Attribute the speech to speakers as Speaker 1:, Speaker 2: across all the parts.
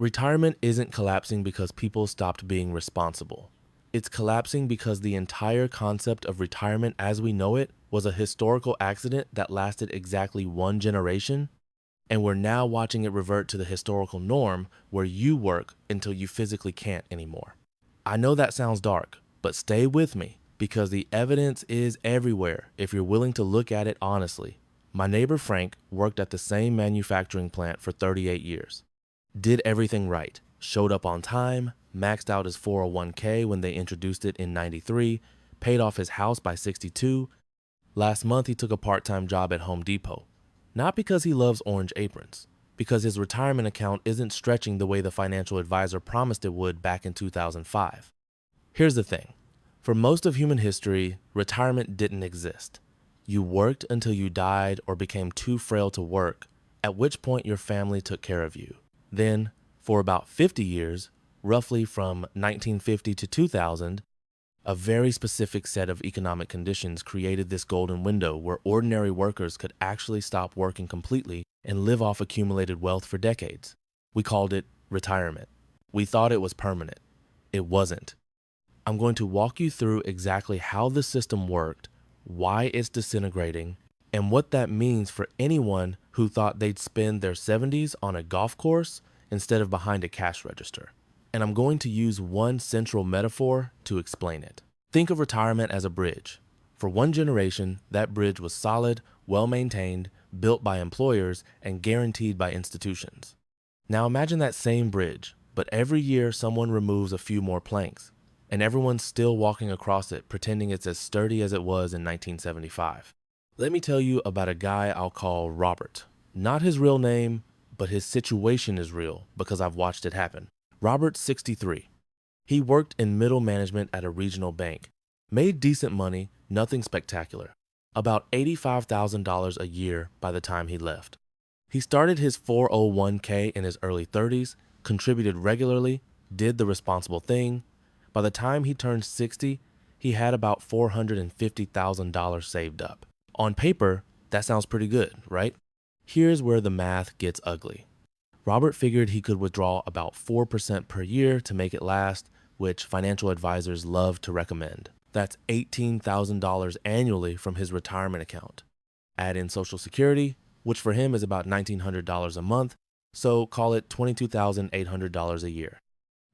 Speaker 1: Retirement isn't collapsing because people stopped being responsible. It's collapsing because the entire concept of retirement as we know it was a historical accident that lasted exactly one generation, and we're now watching it revert to the historical norm where you work until you physically can't anymore. I know that sounds dark, but stay with me because the evidence is everywhere if you're willing to look at it honestly. My neighbor Frank worked at the same manufacturing plant for 38 years. Did everything right, showed up on time, maxed out his 401k when they introduced it in 93, paid off his house by 62. Last month he took a part-time job at Home Depot. Not because he loves orange aprons, because his retirement account isn't stretching the way the financial advisor promised it would back in 2005. Here's the thing. For most of human history, retirement didn't exist. You worked until you died or became too frail to work, at which point your family took care of you. Then, for about 50 years, roughly from 1950 to 2000, a very specific set of economic conditions created this golden window where ordinary workers could actually stop working completely and live off accumulated wealth for decades. We called it retirement. We thought it was permanent. It wasn't. I'm going to walk you through exactly how the system worked, why it's disintegrating, and what that means for anyone who thought they'd spend their 70s on a golf course instead of behind a cash register. And I'm going to use one central metaphor to explain it. Think of retirement as a bridge. For one generation, that bridge was solid, well-maintained, built by employers, and guaranteed by institutions. Now imagine that same bridge, but every year someone removes a few more planks, and everyone's still walking across it, pretending it's as sturdy as it was in 1975. Let me tell you about a guy I'll call Robert. Not his real name, but his situation is real because I've watched it happen. Robert's 63. He worked in middle management at a regional bank, made decent money, nothing spectacular, about $85,000 a year by the time he left. He started his 401k in his early 30s, contributed regularly, did the responsible thing. By the time he turned 60, he had about $450,000 saved up. On paper, that sounds pretty good, right? Here's where the math gets ugly. Robert figured he could withdraw about 4% per year to make it last, which financial advisors love to recommend. That's $18,000 annually from his retirement account. Add in Social Security, which for him is about $1,900 a month, so call it $22,800 a year.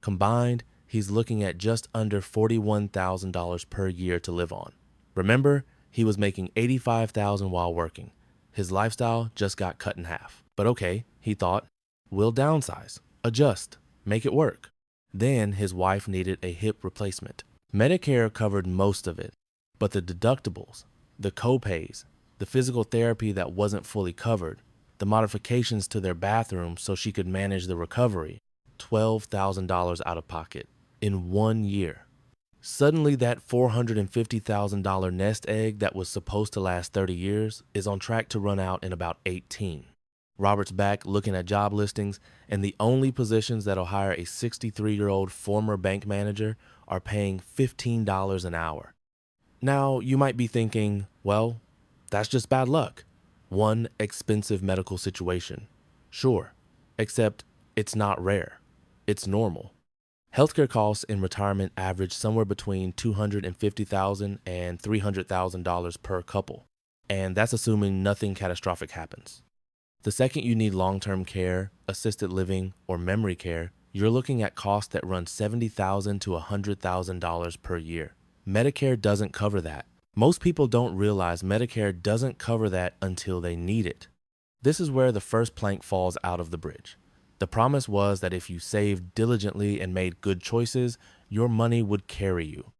Speaker 1: Combined, he's looking at just under $41,000 per year to live on. Remember, he was making $85,000 while working. His lifestyle just got cut in half. But okay, he thought, we'll downsize, adjust, make it work. Then his wife needed a hip replacement. Medicare covered most of it, but the deductibles, the co-pays, the physical therapy that wasn't fully covered, the modifications to their bathroom so she could manage the recovery, $12,000 out of pocket in 1 year. Suddenly that $450,000 nest egg that was supposed to last 30 years is on track to run out in about 18. Robert's back looking at job listings, and the only positions that'll hire a 63-year-old former bank manager are paying $15 an hour. Now, you might be thinking, well, that's just bad luck. One expensive medical situation. Sure, except it's not rare. It's normal. Healthcare costs in retirement average somewhere between $250,000 and $300,000 per couple, and that's assuming nothing catastrophic happens. The second you need long-term care, assisted living, or memory care, you're looking at costs that run $70,000 to $100,000 per year. Medicare doesn't cover that. Most people don't realize Medicare doesn't cover that until they need it. This is where the first plank falls out of the bridge. The promise was that if you saved diligently and made good choices, your money would carry you.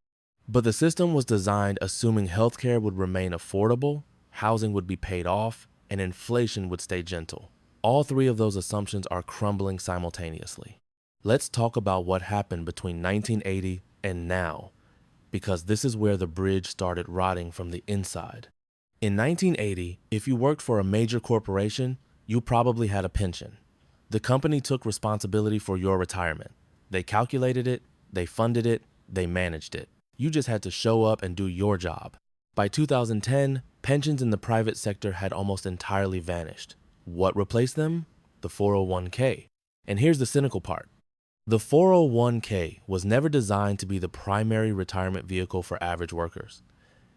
Speaker 1: But the system was designed assuming healthcare would remain affordable, housing would be paid off, and inflation would stay gentle. All three of those assumptions are crumbling simultaneously. Let's talk about what happened between 1980 and now, because this is where the bridge started rotting from the inside. In 1980, if you worked for a major corporation, you probably had a pension. The company took responsibility for your retirement. They calculated it, they funded it, they managed it. You just had to show up and do your job. By 2010, pensions in the private sector had almost entirely vanished. What replaced them? The 401k. And here's the cynical part. The 401k was never designed to be the primary retirement vehicle for average workers.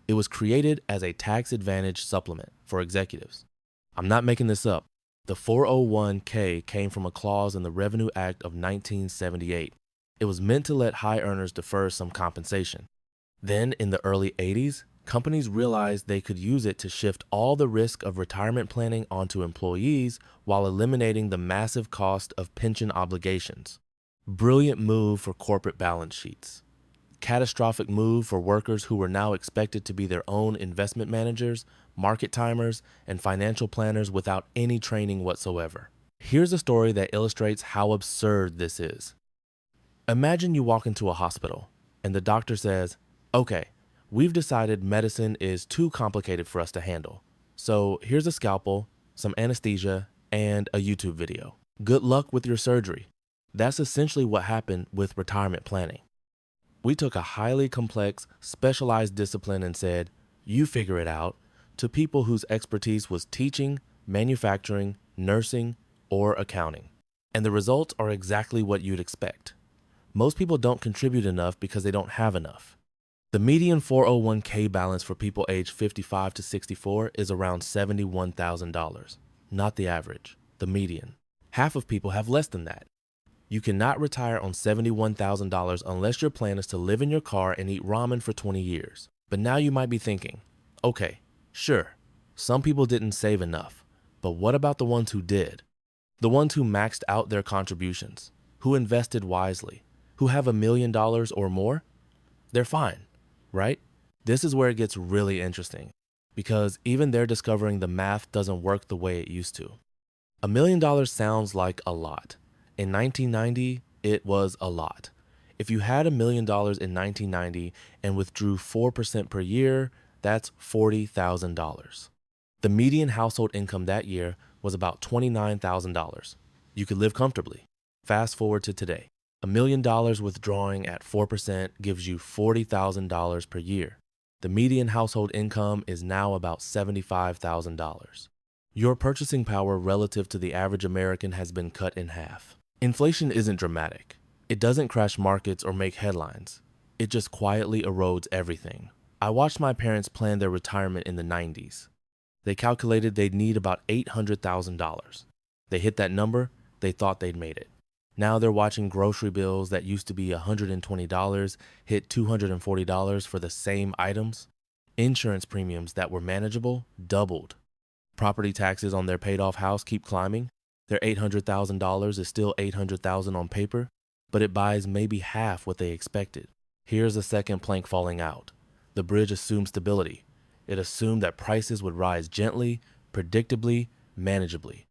Speaker 1: It was created as a tax-advantaged supplement for executives. I'm not making this up. The 401k came from a clause in the Revenue Act of 1978. It was meant to let high earners defer some compensation. Then, in the early 80s, companies realized they could use it to shift all the risk of retirement planning onto employees while eliminating the massive cost of pension obligations. Brilliant move for corporate balance sheets. Catastrophic move for workers who were now expected to be their own investment managers, market timers, and financial planners without any training whatsoever. Here's a story that illustrates how absurd this is. Imagine you walk into a hospital and the doctor says, "Okay, we've decided medicine is too complicated for us to handle. So here's a scalpel, some anesthesia, and a YouTube video. Good luck with your surgery." That's essentially what happened with retirement planning. We took a highly complex, specialized discipline and said, "You figure it out," to people whose expertise was teaching, manufacturing, nursing, or accounting. And the results are exactly what you'd expect. Most people don't contribute enough because they don't have enough. The median 401k balance for people aged 55 to 64 is around $71,000. Not the average, the median. Half of people have less than that. You cannot retire on $71,000 unless your plan is to live in your car and eat ramen for 20 years. But now you might be thinking, okay, sure, some people didn't save enough, but what about the ones who did? The ones who maxed out their contributions, who invested wisely, who have $1 million or more? They're fine, right? This is where it gets really interesting, because even they're discovering the math doesn't work the way it used to. $1 million sounds like a lot. In 1990, it was a lot. If you had $1 million in 1990 and withdrew 4% per year, that's $40,000. The median household income that year was about $29,000. You could live comfortably. Fast forward to today. $1 million withdrawing at 4% gives you $40,000 per year. The median household income is now about $75,000. Your purchasing power relative to the average American has been cut in half. Inflation isn't dramatic. It doesn't crash markets or make headlines. It just quietly erodes everything. I watched my parents plan their retirement in the 90s. They calculated they'd need about $800,000. They hit that number, they thought they'd made it. Now they're watching grocery bills that used to be $120 hit $240 for the same items. Insurance premiums that were manageable doubled. Property taxes on their paid-off house keep climbing. Their $800,000 is still $800,000 on paper, but it buys maybe half what they expected. Here's the second plank falling out. The bridge assumed stability. It assumed that prices would rise gently, predictably, manageably.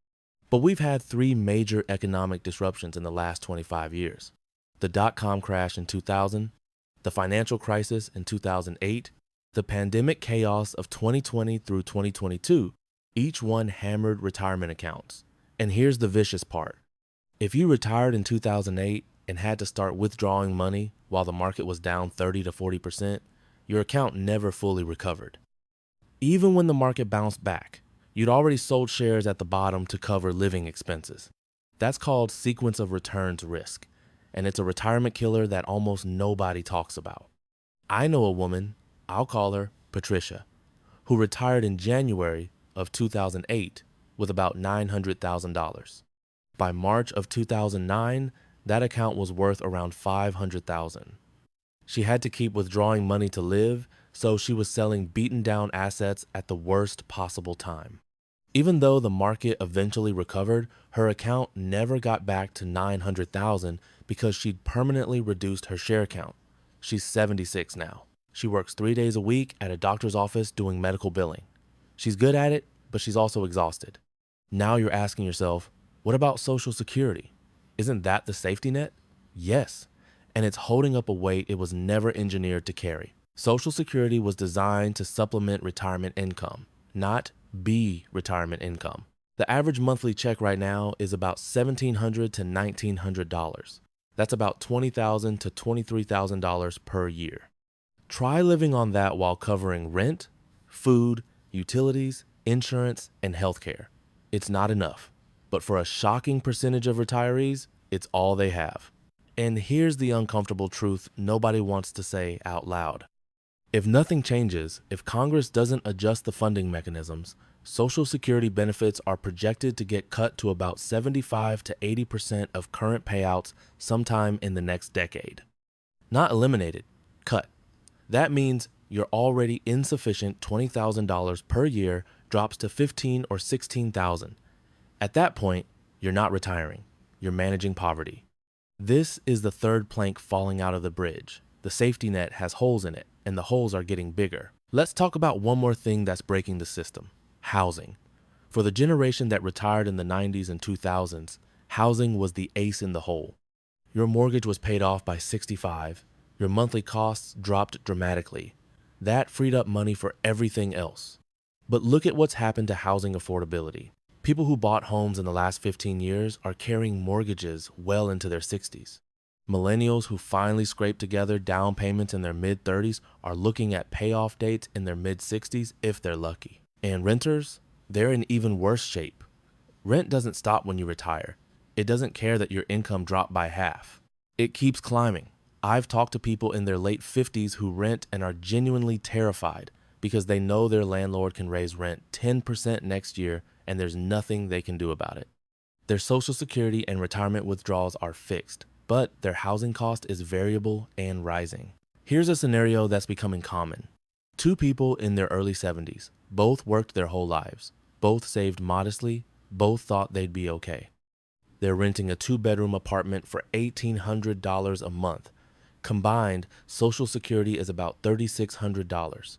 Speaker 1: But we've had 3 major economic disruptions in the last 25 years. The dot-com crash in 2000, the financial crisis in 2008, the pandemic chaos of 2020 through 2022, each one hammered retirement accounts. And here's the vicious part. If you retired in 2008 and had to start withdrawing money while the market was down 30 to 40%, your account never fully recovered. Even when the market bounced back, you'd already sold shares at the bottom to cover living expenses. That's called sequence of returns risk, and it's a retirement killer that almost nobody talks about. I know a woman, I'll call her Patricia, who retired in January of 2008 with about $900,000. By March of 2009, that account was worth around $500,000. She had to keep withdrawing money to live, so she was selling beaten down assets at the worst possible time. Even though the market eventually recovered, her account never got back to $900,000 because she'd permanently reduced her share count. She's 76 now. She works 3 days a week at a doctor's office doing medical billing. She's good at it, but she's also exhausted. Now you're asking yourself, what about Social Security? Isn't that the safety net? Yes, and it's holding up a weight it was never engineered to carry. Social Security was designed to supplement retirement income, not be retirement income. The average monthly check right now is about $1,700 to $1,900. That's about $20,000 to $23,000 per year. Try living on that while covering rent, food, utilities, insurance, and healthcare. It's not enough, but for a shocking percentage of retirees, it's all they have. And here's the uncomfortable truth nobody wants to say out loud. If nothing changes, if Congress doesn't adjust the funding mechanisms, Social Security benefits are projected to get cut to about 75 to 80% of current payouts sometime in the next decade. Not eliminated, cut. That means your already insufficient $20,000 per year drops to $15,000 or $16,000. At that point, you're not retiring, you're managing poverty. This is the third plank falling out of the bridge. The safety net has holes in it, and the holes are getting bigger. Let's talk about one more thing that's breaking the system: housing. For the generation that retired in the 90s and 2000s, housing was the ace in the hole. Your mortgage was paid off by 65. Your monthly costs dropped dramatically. That freed up money for everything else. But look at what's happened to housing affordability. People who bought homes in the last 15 years are carrying mortgages well into their 60s. Millennials who finally scraped together down payments in their mid-30s are looking at payoff dates in their mid-60s if they're lucky. And renters, they're in even worse shape. Rent doesn't stop when you retire. It doesn't care that your income dropped by half. It keeps climbing. I've talked to people in their late 50s who rent and are genuinely terrified because they know their landlord can raise rent 10% next year and there's nothing they can do about it. Their Social Security and retirement withdrawals are fixed, but their housing cost is variable and rising. Here's a scenario that's becoming common. Two people in their early 70s, both worked their whole lives, both saved modestly, both thought they'd be okay. They're renting a 2-bedroom apartment for $1,800 a month. Combined, Social Security is about $3,600.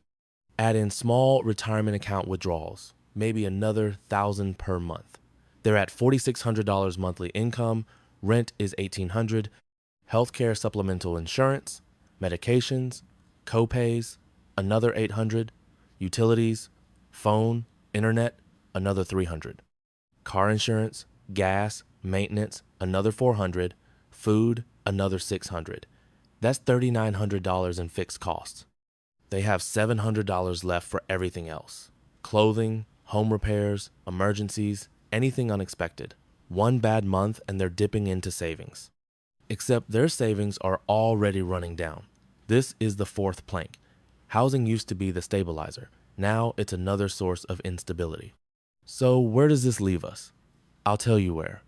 Speaker 1: Add in small retirement account withdrawals, maybe another $1,000 per month. They're at $4,600 monthly income, rent is $1,800, healthcare supplemental insurance, medications, co-pays, another $800, utilities, phone, internet, another $300, car insurance, gas, maintenance, another $400, food, another $600. That's $3,900 in fixed costs. They have $700 left for everything else: clothing, home repairs, emergencies, anything unexpected. One bad month and they're dipping into savings. Except their savings are already running down. This is the fourth plank. Housing used to be the stabilizer. Now it's another source of instability. So where does this leave us? I'll tell you where.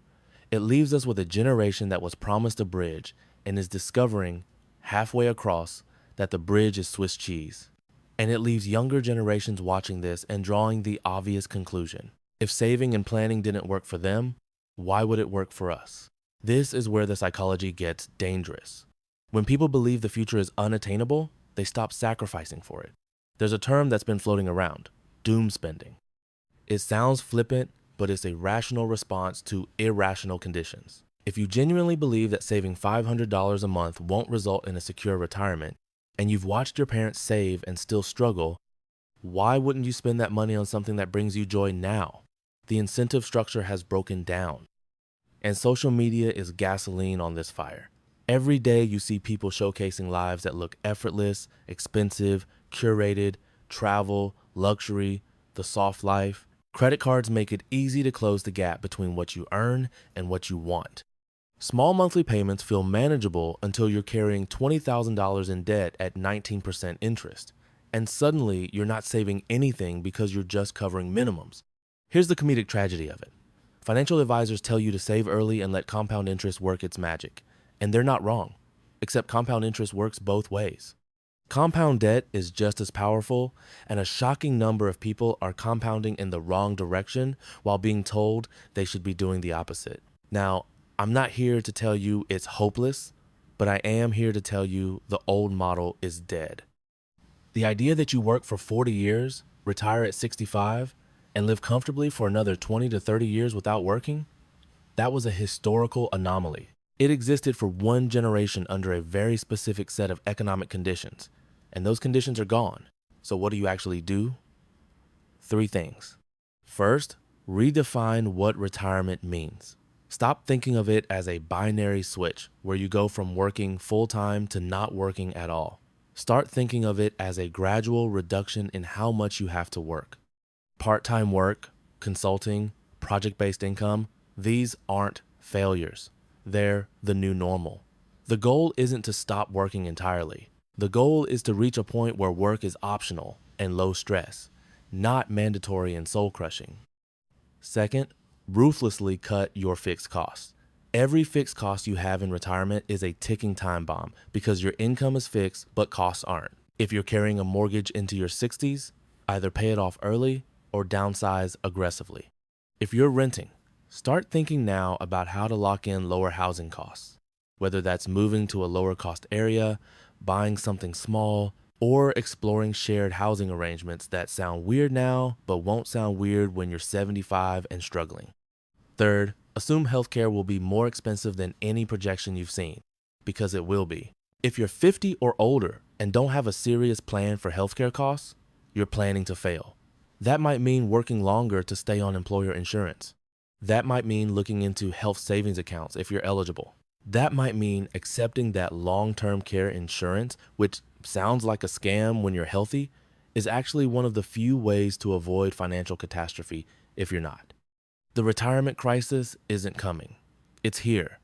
Speaker 1: It leaves us with a generation that was promised a bridge and is discovering, halfway across, that the bridge is Swiss cheese. And it leaves younger generations watching this and drawing the obvious conclusion: if saving and planning didn't work for them, why would it work for us? This is where the psychology gets dangerous. When people believe the future is unattainable, they stop sacrificing for it. There's a term that's been floating around: doom spending. It sounds flippant, but it's a rational response to irrational conditions. If you genuinely believe that saving $500 a month won't result in a secure retirement, and you've watched your parents save and still struggle, why wouldn't you spend that money on something that brings you joy now? The incentive structure has broken down. And social media is gasoline on this fire. Every day you see people showcasing lives that look effortless, expensive, curated, travel, luxury, the soft life. Credit cards make it easy to close the gap between what you earn and what you want. Small monthly payments feel manageable until you're carrying $20,000 in debt at 19% interest. And suddenly you're not saving anything because you're just covering minimums. Here's the comedic tragedy of it. Financial advisors tell you to save early and let compound interest work its magic. And they're not wrong, except compound interest works both ways. Compound debt is just as powerful, and a shocking number of people are compounding in the wrong direction while being told they should be doing the opposite. Now, I'm not here to tell you it's hopeless, but I am here to tell you the old model is dead. The idea that you work for 40 years, retire at 65, and live comfortably for another 20 to 30 years without working, that was a historical anomaly. It existed for one generation under a very specific set of economic conditions, and those conditions are gone. So what do you actually do? 3 things. First, redefine what retirement means. Stop thinking of it as a binary switch where you go from working full-time to not working at all. Start thinking of it as a gradual reduction in how much you have to work. Part-time work, consulting, project-based income, these aren't failures. They're the new normal. The goal isn't to stop working entirely. The goal is to reach a point where work is optional and low stress, not mandatory and soul crushing. Second, ruthlessly cut your fixed costs. Every fixed cost you have in retirement is a ticking time bomb because your income is fixed but costs aren't. If you're carrying a mortgage into your 60s, either pay it off early or downsize aggressively. If you're renting, start thinking now about how to lock in lower housing costs, whether that's moving to a lower cost area, buying something small, or exploring shared housing arrangements that sound weird now but won't sound weird when you're 75 and struggling. Third, assume healthcare will be more expensive than any projection you've seen, because it will be. If you're 50 or older and don't have a serious plan for healthcare costs, you're planning to fail. That might mean working longer to stay on employer insurance. That might mean looking into health savings accounts if you're eligible. That might mean accepting that long-term care insurance, which sounds like a scam when you're healthy, is actually one of the few ways to avoid financial catastrophe if you're not. The retirement crisis isn't coming. It's here.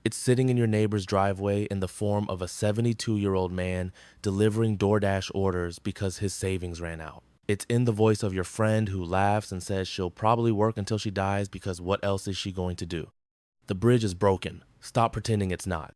Speaker 1: It's sitting in your neighbor's driveway in the form of a 72-year-old man delivering DoorDash orders because his savings ran out. It's in the voice of your friend who laughs and says she'll probably work until she dies because what else is she going to do? The bridge is broken. Stop pretending it's not.